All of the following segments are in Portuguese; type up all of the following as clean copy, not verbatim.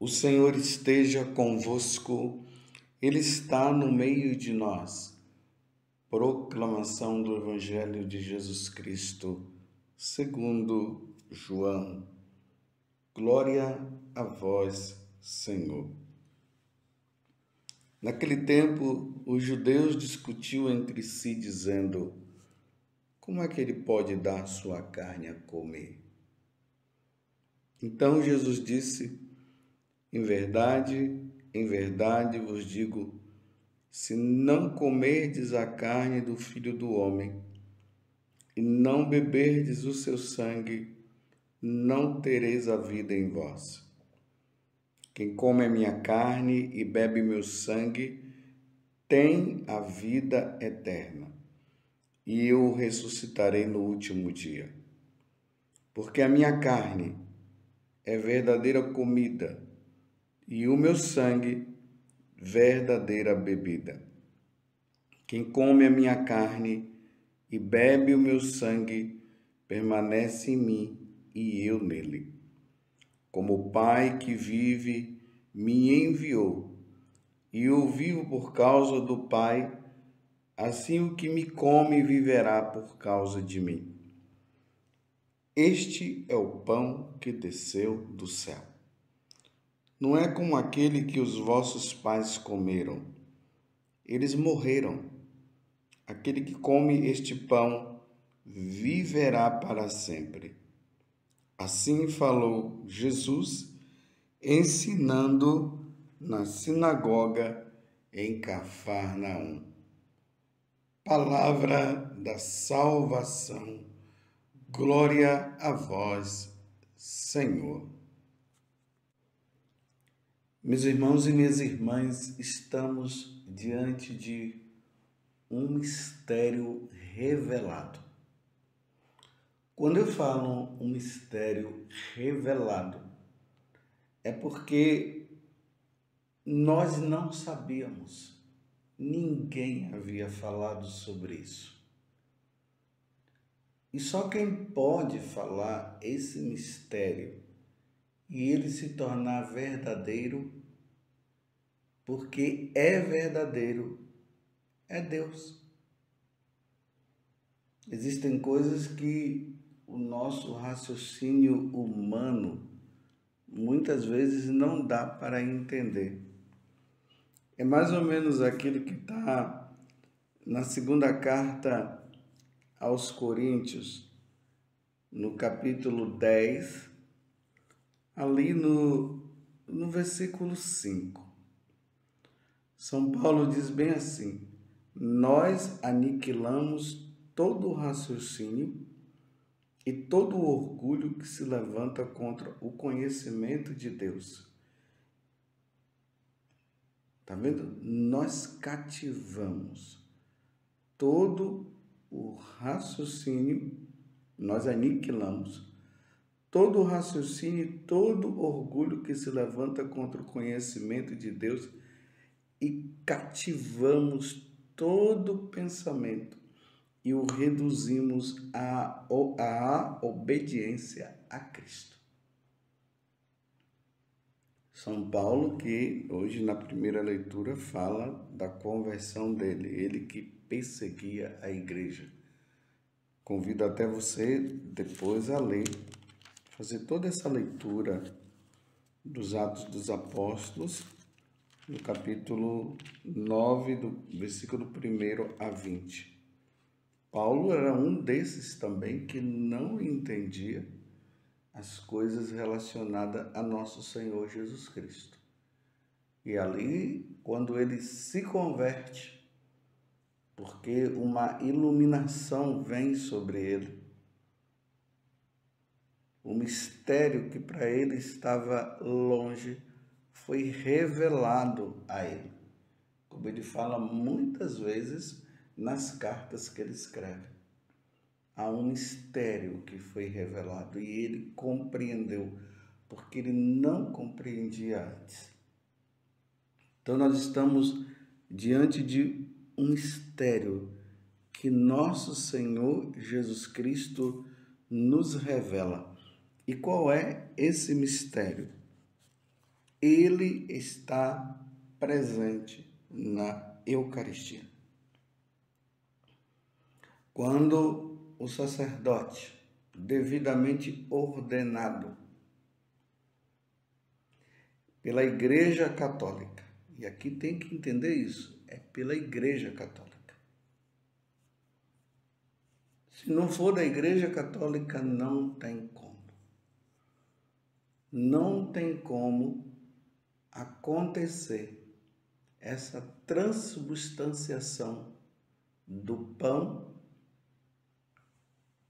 O Senhor esteja convosco, Ele está no meio de nós. Proclamação do Evangelho de Jesus Cristo, segundo João. Glória a vós, Senhor. Naquele tempo, os judeus discutiam entre si, dizendo: como é que ele pode dar sua carne a comer? Então Jesus disse: em verdade vos digo, se não comerdes a carne do Filho do Homem e não beberdes o seu sangue, não tereis a vida em vós. Quem come a minha carne e bebe meu sangue tem a vida eterna, e eu o ressuscitarei no último dia. Porque a minha carne é verdadeira comida e o meu sangue verdadeira bebida. Quem come a minha carne e bebe o meu sangue permanece em mim e eu nele. Como o Pai que vive me enviou, e eu vivo por causa do Pai, assim o que me come viverá por causa de mim. Este é o pão que desceu do céu. Não é como aquele que os vossos pais comeram. Eles morreram. Aquele que come este pão viverá para sempre. Assim falou Jesus, ensinando na sinagoga em Cafarnaum. Palavra da salvação. Glória a vós, Senhor. Meus irmãos e minhas irmãs, estamos diante de um mistério revelado. Quando eu falo um mistério revelado, é porque nós não sabíamos, ninguém havia falado sobre isso. E só quem pode falar esse mistério e ele se tornar verdadeiro, porque é verdadeiro, é Deus. Existem coisas que o nosso raciocínio humano muitas vezes não dá para entender. É mais ou menos aquilo que está na segunda carta aos Coríntios, no capítulo 10, ali no versículo 5. São Paulo diz bem assim: nós aniquilamos todo o raciocínio e todo o orgulho que se levanta contra o conhecimento de Deus. Tá vendo? Nós cativamos todo o raciocínio, nós aniquilamos todo o raciocínio e todo o orgulho que se levanta contra o conhecimento de Deus e cativamos todo pensamento e o reduzimos à obediência a Cristo. São Paulo, que hoje na primeira leitura fala da conversão dele, ele que perseguia a igreja. Convido até você depois a ler, fazer toda essa leitura dos Atos dos Apóstolos, no capítulo 9, do versículo 1 a 20. Paulo era um desses também que não entendia as coisas relacionadas a nosso Senhor Jesus Cristo. E ali, quando ele se converte, porque uma iluminação vem sobre ele, o mistério que para ele estava longe foi revelado a ele, como ele fala muitas vezes nas cartas que ele escreve. Há um mistério que foi revelado e ele compreendeu, porque ele não compreendia antes. Então nós estamos diante de um mistério que nosso Senhor Jesus Cristo nos revela. E qual é esse mistério? ele está presente na Eucaristia. Quando o sacerdote, devidamente ordenado pela Igreja Católica, e aqui tem que entender isso, é pela Igreja Católica. Se não for da Igreja Católica, não tem como. Não tem como acontecer essa transubstanciação do pão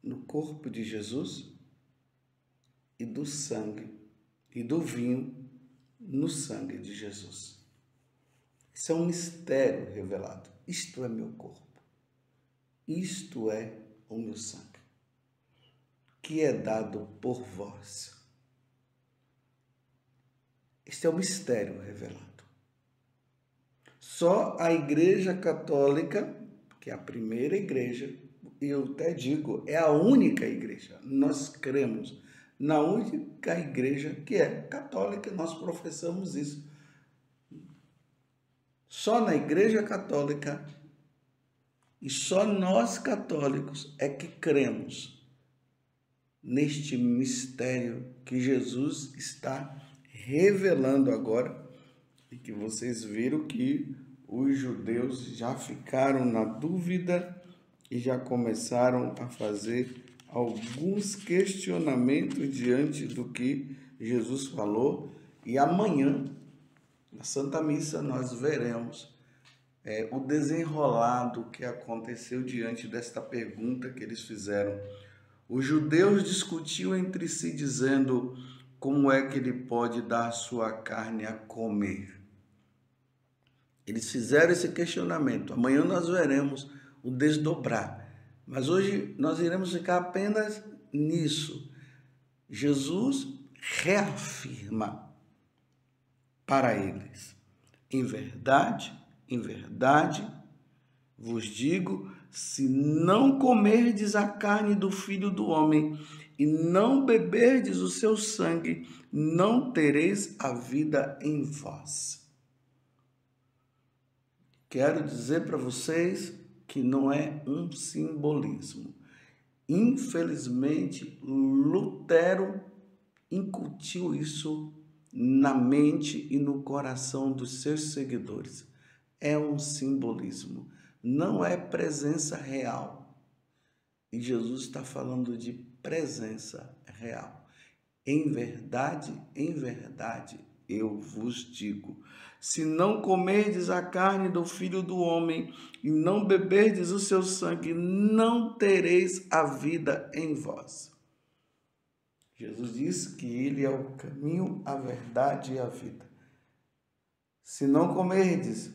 no corpo de Jesus e do sangue e do vinho no sangue de Jesus. Isso é um mistério revelado. Isto é meu corpo. Isto é o meu sangue, que é dado por vós. Este é o mistério revelado. Só a Igreja Católica, que é a primeira igreja, e eu até digo, é a única igreja. Nós cremos na única igreja que é católica, nós professamos isso. Só na Igreja Católica e só nós católicos é que cremos neste mistério que Jesus está revelando agora e que vocês viram que os judeus já ficaram na dúvida e já começaram a fazer alguns questionamentos diante do que Jesus falou. E amanhã, na Santa Missa, nós veremos o desenrolado que aconteceu diante desta pergunta que eles fizeram. Os judeus discutiam entre si, dizendo: como é que ele pode dar sua carne a comer? Eles fizeram esse questionamento. Amanhã nós veremos o desdobrar. Mas hoje nós iremos ficar apenas nisso. Jesus reafirma para eles: em verdade, vos digo, se não comerdes a carne do Filho do Homem e não beberdes o seu sangue, não tereis a vida em vós. Quero dizer para vocês que não é um simbolismo. Infelizmente, Lutero incutiu isso na mente e no coração dos seus seguidores. É um simbolismo, não é presença real. E Jesus está falando de presença real. Em verdade, eu vos digo, se não comerdes a carne do Filho do Homem e não beberdes o seu sangue, não tereis a vida em vós. Jesus disse que ele é o caminho, a verdade e a vida. Se não comerdes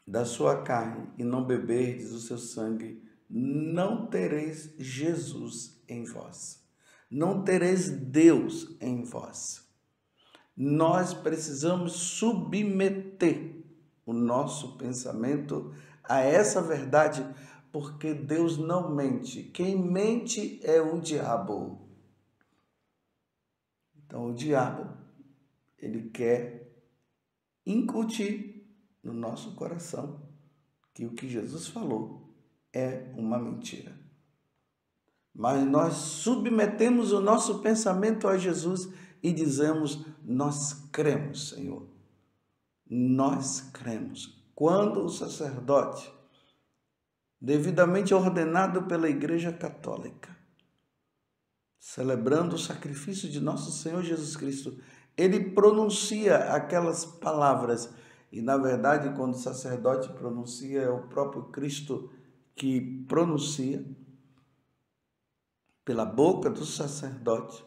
da sua carne e não beberdes o seu sangue, não tereis Jesus em vós. Não tereis Deus em vós. Nós precisamos submeter o nosso pensamento a essa verdade, porque Deus não mente. Quem mente é o diabo. Então, o diabo, ele quer incutir no nosso coração que o que Jesus falou é uma mentira. Mas nós submetemos o nosso pensamento a Jesus e dizemos: nós cremos, Senhor. Nós cremos. Quando o sacerdote, devidamente ordenado pela Igreja Católica, celebrando o sacrifício de nosso Senhor Jesus Cristo, ele pronuncia aquelas palavras. E, na verdade, quando o sacerdote pronuncia, é o próprio Cristo que pronuncia pela boca do sacerdote: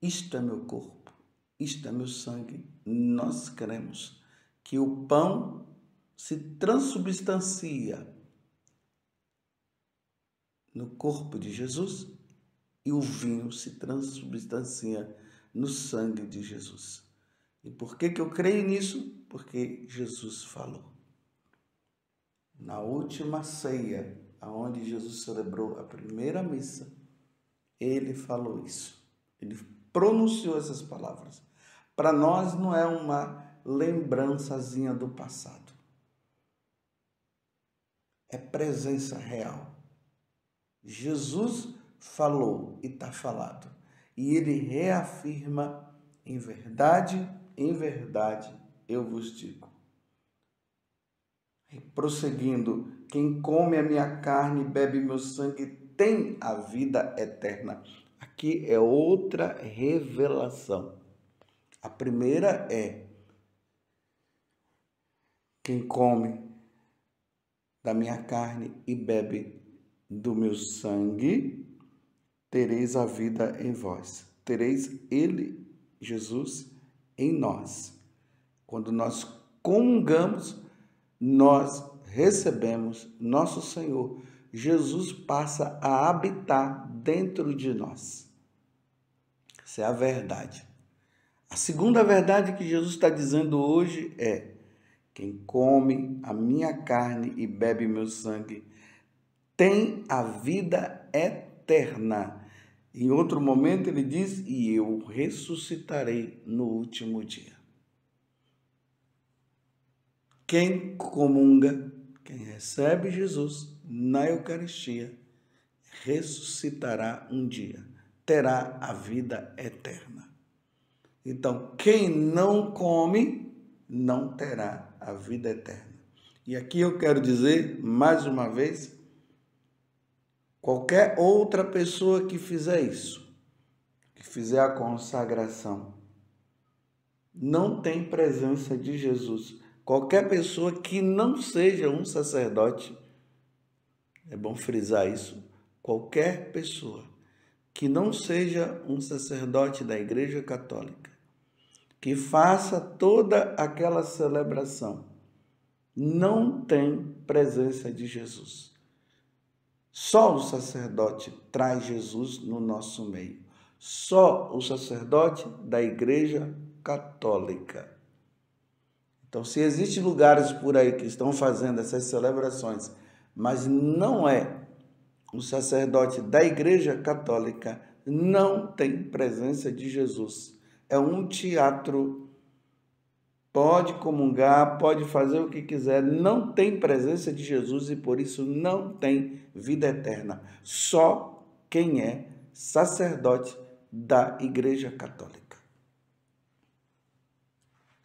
isto é meu corpo, isto é meu sangue. Nós cremos que o pão se transubstancia no corpo de Jesus e o vinho se transubstancia no sangue de Jesus. E por que eu creio nisso? Porque Jesus falou. Na última ceia, onde Jesus celebrou a primeira missa, ele falou isso. Ele pronunciou essas palavras. para nós não é uma lembrançazinha do passado. É presença real. Jesus falou e está falado. E ele reafirma, em verdade, eu vos digo. E prosseguindo, quem come a minha carne e bebe meu sangue tem a vida eterna. Aqui é outra revelação. A primeira é: quem come da minha carne e bebe do meu sangue, tereis a vida em vós. Tereis ele, Jesus, em nós. Quando nós comungamos, nós recebemos nosso Senhor. Jesus passa a habitar dentro de nós. Essa é a verdade. A segunda verdade que Jesus está dizendo hoje é: quem come a minha carne e bebe meu sangue tem a vida eterna. Em outro momento ele diz: e eu ressuscitarei no último dia. Quem comunga, quem recebe Jesus na Eucaristia, ressuscitará um dia, terá a vida eterna. Então, quem não come, não terá a vida eterna. E aqui eu quero dizer, mais uma vez, qualquer outra pessoa que fizer isso, que fizer a consagração, não tem presença de Jesus. Qualquer pessoa que não seja um sacerdote, é bom frisar isso, qualquer pessoa que não seja um sacerdote da Igreja Católica, que faça toda aquela celebração, não tem presença de Jesus. Só o sacerdote traz Jesus no nosso meio. Só o sacerdote da Igreja Católica. Então, se existem lugares por aí que estão fazendo essas celebrações, mas não é o sacerdote da Igreja Católica, não tem presença de Jesus. É um teatro. Pode comungar, pode fazer o que quiser, não tem presença de Jesus e por isso não tem vida eterna. Só quem é sacerdote da Igreja Católica.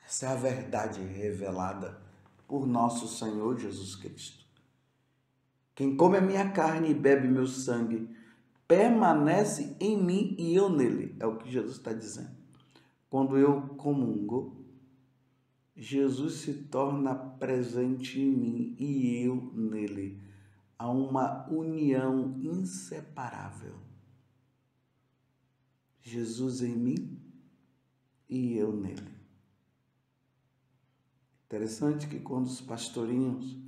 Essa é a verdade revelada por nosso Senhor Jesus Cristo. Quem come a minha carne e bebe meu sangue permanece em mim e eu nele. É o que Jesus está dizendo. Quando eu comungo, Jesus se torna presente em mim e eu nele. Há uma união inseparável. Jesus em mim e eu nele. Interessante que quando os pastorinhos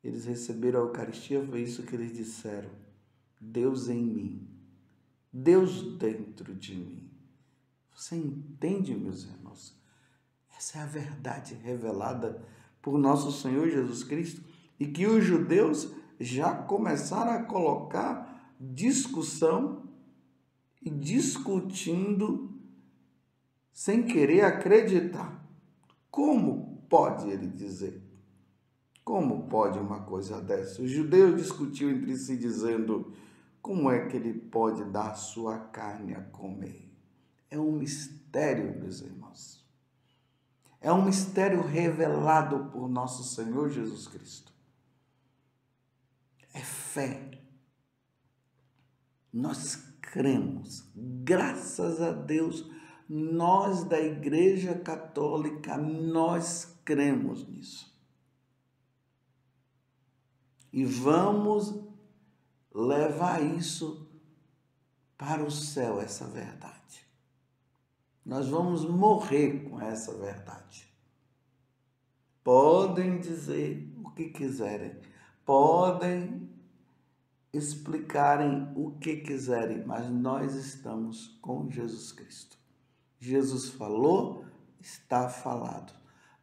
eles receberam a Eucaristia, foi isso que eles disseram: Deus em mim, Deus dentro de mim. Você entende, meus irmãos? Essa é a verdade revelada por nosso Senhor Jesus Cristo e que os judeus já começaram a colocar discussão e discutindo sem querer acreditar. Como pode ele dizer? Como pode uma coisa dessa? Os judeus discutiam entre si dizendo: como é que ele pode dar sua carne a comer? É um mistério, meus irmãos. É um mistério revelado por nosso Senhor Jesus Cristo. É fé. Nós cremos, graças a Deus, nós da Igreja Católica, nós cremos nisso. E vamos levar isso para o céu, essa verdade. Nós vamos morrer com essa verdade. Podem dizer o que quiserem, podem explicarem o que quiserem, mas nós estamos com Jesus Cristo. Jesus falou, está falado.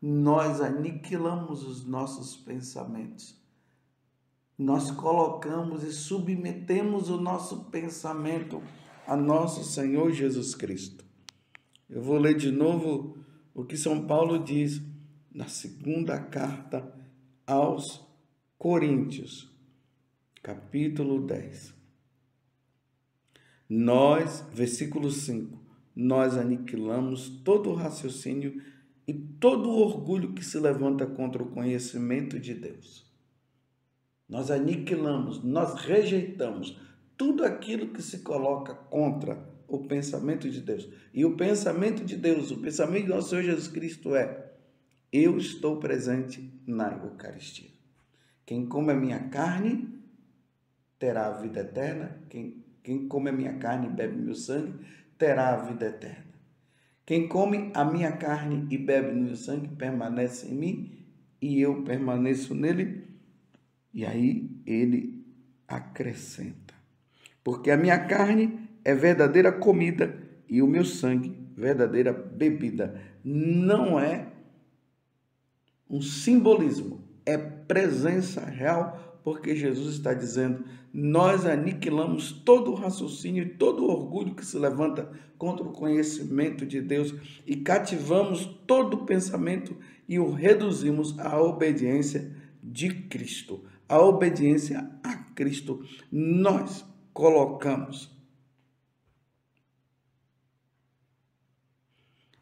Nós aniquilamos os nossos pensamentos. Nós colocamos e submetemos o nosso pensamento a nosso Senhor Jesus Cristo. Eu vou ler de novo o que São Paulo diz na segunda carta aos Coríntios, capítulo 10. Versículo 5, nós aniquilamos todo o raciocínio e todo o orgulho que se levanta contra o conhecimento de Deus. Nós aniquilamos, nós rejeitamos tudo aquilo que se coloca contra o pensamento de Deus. E o pensamento de Deus, o pensamento do nosso Senhor Jesus Cristo é: eu estou presente na Eucaristia. Quem come a minha carne terá a vida eterna. Quem come a minha carne e bebe meu sangue terá a vida eterna. Quem come a minha carne e bebe meu sangue permanece em mim e eu permaneço nele. E aí ele acrescenta: porque a minha carne é verdadeira comida e o meu sangue verdadeira bebida. Não é um simbolismo, é presença real, porque Jesus está dizendo: nós aniquilamos todo o raciocínio e todo o orgulho que se levanta contra o conhecimento de Deus e cativamos todo o pensamento e o reduzimos à obediência de Cristo. A obediência a Cristo nós colocamos.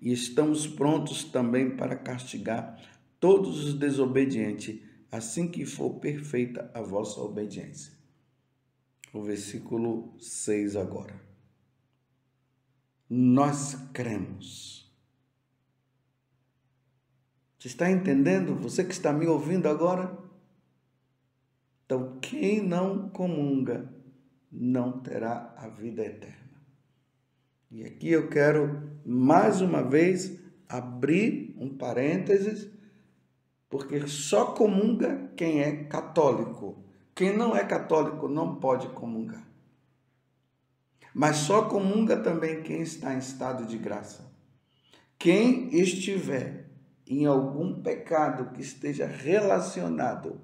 E estamos prontos também para castigar todos os desobedientes, assim que for perfeita a vossa obediência. O versículo 6 agora. Nós cremos. Você está entendendo? Você que está me ouvindo agora? Então, quem não comunga não terá a vida eterna. E aqui eu quero, mais uma vez, abrir um parênteses, porque só comunga quem é católico. Quem não é católico não pode comungar. Mas só comunga também quem está em estado de graça. Quem estiver em algum pecado que esteja relacionado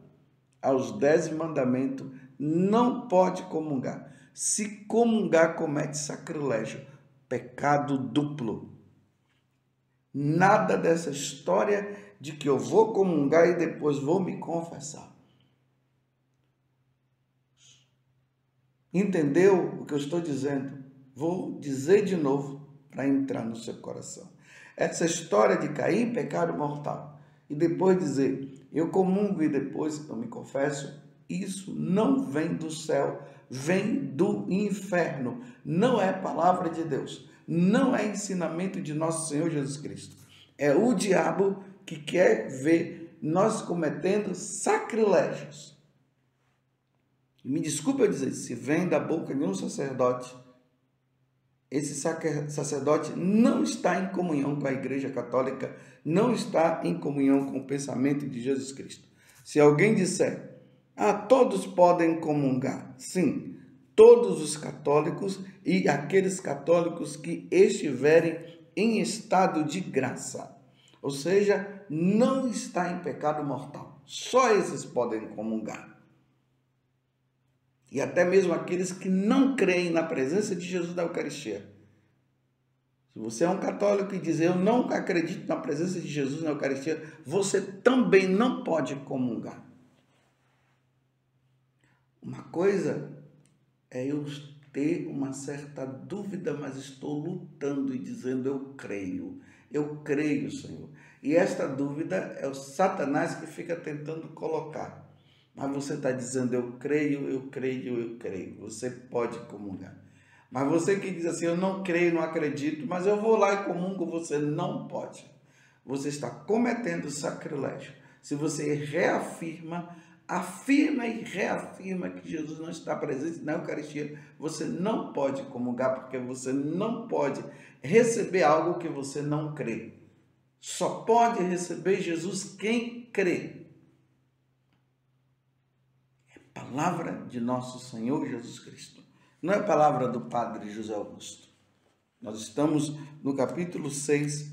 aos 10 mandamentos, não pode comungar. Se comungar, comete sacrilégio, pecado duplo. Nada dessa história de que eu vou comungar e depois vou me confessar. Entendeu o que eu estou dizendo? Vou dizer de novo para entrar no seu coração. Essa história de cair em pecado mortal e depois dizer, eu comungo e depois eu me confesso, isso não vem do céu, vem do inferno. Não é palavra de Deus, não é ensinamento de nosso Senhor Jesus Cristo. É o diabo que quer ver nós cometendo sacrilégios. Me desculpe eu dizer, se vem da boca de um sacerdote, esse sacerdote não está em comunhão com a Igreja Católica, não está em comunhão com o pensamento de Jesus Cristo. Se alguém disser, todos podem comungar, sim, todos os católicos e aqueles católicos que estiverem em estado de graça, ou seja, não está em pecado mortal, só esses podem comungar. E até mesmo aqueles que não creem na presença de Jesus na Eucaristia. Se você é um católico e diz, eu não acredito na presença de Jesus na Eucaristia, você também não pode comungar. Uma coisa é eu ter uma certa dúvida, mas estou lutando e dizendo, eu creio, Senhor. E esta dúvida é o Satanás que fica tentando colocar. Mas você está dizendo, eu creio. Você pode comungar. Mas você que diz assim, eu não creio, não acredito, mas eu vou lá e comungo, você não pode. Você está cometendo sacrilégio. Se você afirma e reafirma que Jesus não está presente na Eucaristia, você não pode comungar, porque você não pode receber algo que você não crê. Só pode receber Jesus quem crê. Palavra de nosso Senhor Jesus Cristo. Não é palavra do Padre José Augusto. Nós estamos no capítulo 6,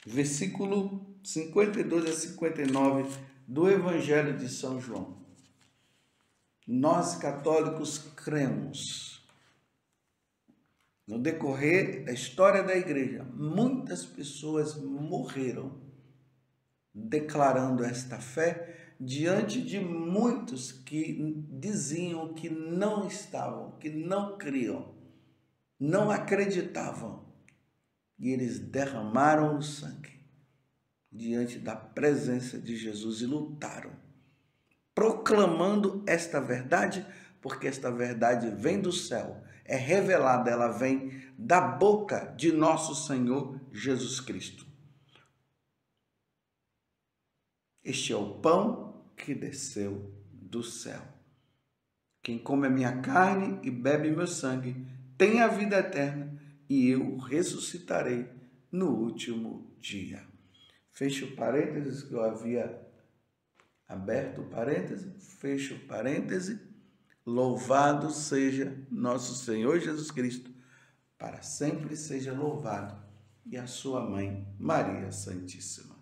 versículo 52 a 59 do Evangelho de São João. Nós católicos cremos. No decorrer da história da igreja, muitas pessoas morreram declarando esta fé diante de muitos que diziam que não estavam, que não criam, não acreditavam. E eles derramaram o sangue diante da presença de Jesus e lutaram, proclamando esta verdade, porque esta verdade vem do céu, é revelada, ela vem da boca de nosso Senhor Jesus Cristo. Este é o pão que desceu do céu. Quem come a minha carne e bebe meu sangue tem a vida eterna, e eu ressuscitarei no último dia. Fecho parênteses, que eu havia aberto parênteses, fecho parênteses. Louvado seja nosso Senhor Jesus Cristo, para sempre seja louvado, e a sua mãe, Maria Santíssima.